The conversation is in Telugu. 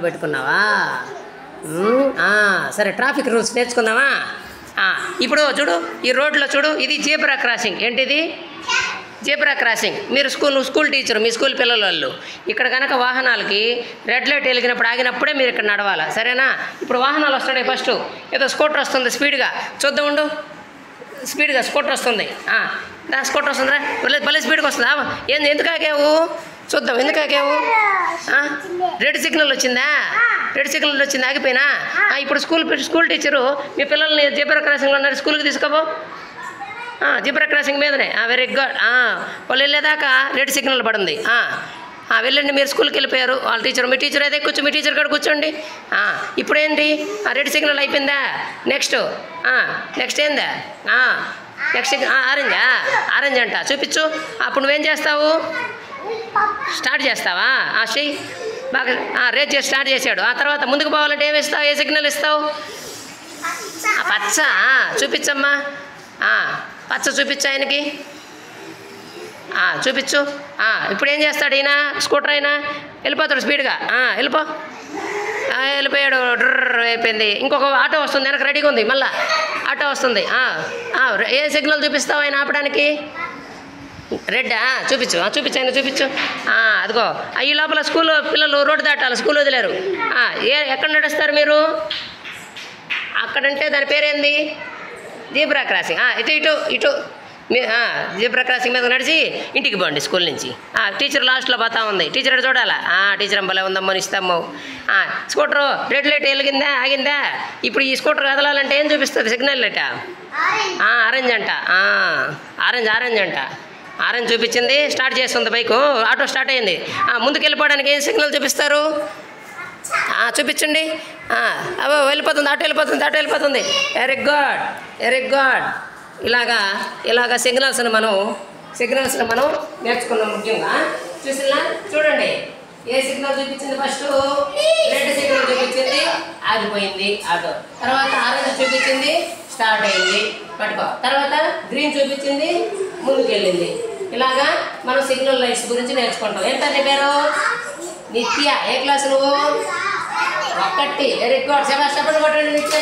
పెట్టుకున్నావా? సరే, ట్రాఫిక్ రూల్స్ నేర్చుకుందామా? ఇప్పుడు చూడు, ఈ రోడ్లో చూడు, ఇది జీబ్రా క్రాసింగ్. ఏంటిది? Zebra crossing. మీరు స్కూల్ టీచర్, మీ స్కూల్ పిల్లల వాళ్ళు ఇక్కడ కనుక వాహనాలకి రెడ్ లైట్ వెలిగినప్పుడు ఆగినప్పుడే మీరు ఇక్కడ నడవాలా, సరేనా? ఇప్పుడు వాహనాలు వస్తున్నాయి. ఫస్ట్ ఏదో స్కూటర్ వస్తుంది స్పీడ్గా, చూద్దాం ఉండు. స్పీడ్గా స్కూటర్ వస్తుంది. స్కూటర్ వస్తుందిరా, భలే స్పీడ్గా వస్తుందా? ఎందుకు ఆగావు? చూద్దాం, ఎందుకు ఆగావు? రెడ్ సిగ్నల్ వచ్చిందా? రెడ్ సిగ్నల్ వచ్చింది, ఆగిపోయినా? ఇప్పుడు స్కూల్ టీచరు మీ పిల్లల్ని జీబ్రా క్రాసింగ్లో ఉన్నారు, స్కూల్కి తీసుకోపో. జీబ్రా క్రాసింగ్ మీదనే. Very good. వాళ్ళు వెళ్ళేదాకా రెడ్ సిగ్నల్ పడింది. వెళ్ళండి, మీరు స్కూల్కి వెళ్ళిపోయారు. వాళ్ళ టీచర్, మీ టీచర్ అయితే కూర్చో, మీ టీచర్ కాడ కూర్చోండి. ఇప్పుడు ఏంటి? రెడ్ సిగ్నల్ అయిపోయిందా? నెక్స్ట్ ఏందా? నెక్స్ట్ ఆరెంజ్ అంట. చూపించు. అప్పుడు నువ్వేం చేస్తావు? స్టార్ట్ చేస్తావా? చెయ్యి బాగా. రేట్ చేసి స్టార్ట్ చేశాడు. ఆ తర్వాత ముందుకు పోవాలంటే ఏమి ఇస్తావు? ఏ సిగ్నల్ ఇస్తావు? పచ్చ. చూపించమ్మా. పచ్చ చూపించు ఆయనకి. చూపించు. ఇప్పుడు ఏం చేస్తాడు ఈయన? స్కూటర్ అయినా వెళ్ళిపోతాడు స్పీడ్గా. వెళ్ళిపోయాడు. డ్రర్ అయిపోయింది. ఇంకొక ఆటో వస్తుంది, వెనక రెడీగా ఉంది. మళ్ళీ ఆటో వస్తుంది. ఏ సిగ్నల్ చూపిస్తావు ఆయన ఆపడానికి? రెడ్డా? చూపించు. ఆయన చూపించు. అదిగో ఈ లోపల స్కూల్ పిల్లలు రోడ్డు దాటాలి, స్కూల్ వదిలేరు. ఎక్కడ నడుస్తారు మీరు? అక్కడంటే దాని పేరేంది? Zebra crossing. ఇటు మీ జీబ్రా క్రాసింగ్ మీద నడిచి ఇంటికి పోండి స్కూల్ నుంచి. టీచర్ లాస్ట్లో పోతా ఉంది. టీచర్ చూడాలా? టీచర్ భలే ఉందమ్మో, ఇస్తాము. స్కూటరు రెడ్ లైట్ వెలిగిందా, ఆగిందా? ఇప్పుడు ఈ స్కూటర్ కదలాలంటే ఏం చూపిస్తుంది? Signal light. ఆరెంజ్ అంట. ఆరెంజ్ అంట. ఆరెంజ్ చూపించింది, స్టార్ట్ చేస్తుంది బైకు. ఆటో స్టార్ట్ అయింది. ముందుకు వెళ్ళిపోవడానికి ఏం సిగ్నల్ చూపిస్తారు? చూపించండి. వెళ్ళిపోతుంది, ఆటో వెళ్ళిపోతుంది. Very good. ఇలాగా సిగ్నల్స్ని మనం నేర్చుకున్నాం. ముఖ్యంగా చూడండి, ఏ సిగ్నల్ చూపించింది? ఫస్ట్ రెడ్ సిగ్నల్ చూపించింది, ఆగిపోయింది ఆటో. తర్వాత ఆరెంజ్ చూపించింది, స్టార్ట్ అయింది, పట్టుకో. తర్వాత గ్రీన్ చూపించింది, ముందుకు వెళ్ళింది. ఇలాగా మనం సిగ్నల్ లైట్స్ గురించి నేర్చుకుంటాం. ఎంత నీ పేరు? నిత్య. ఏ క్లాసు నువ్వు? 1. Very good. చెప్పండి నిత్య.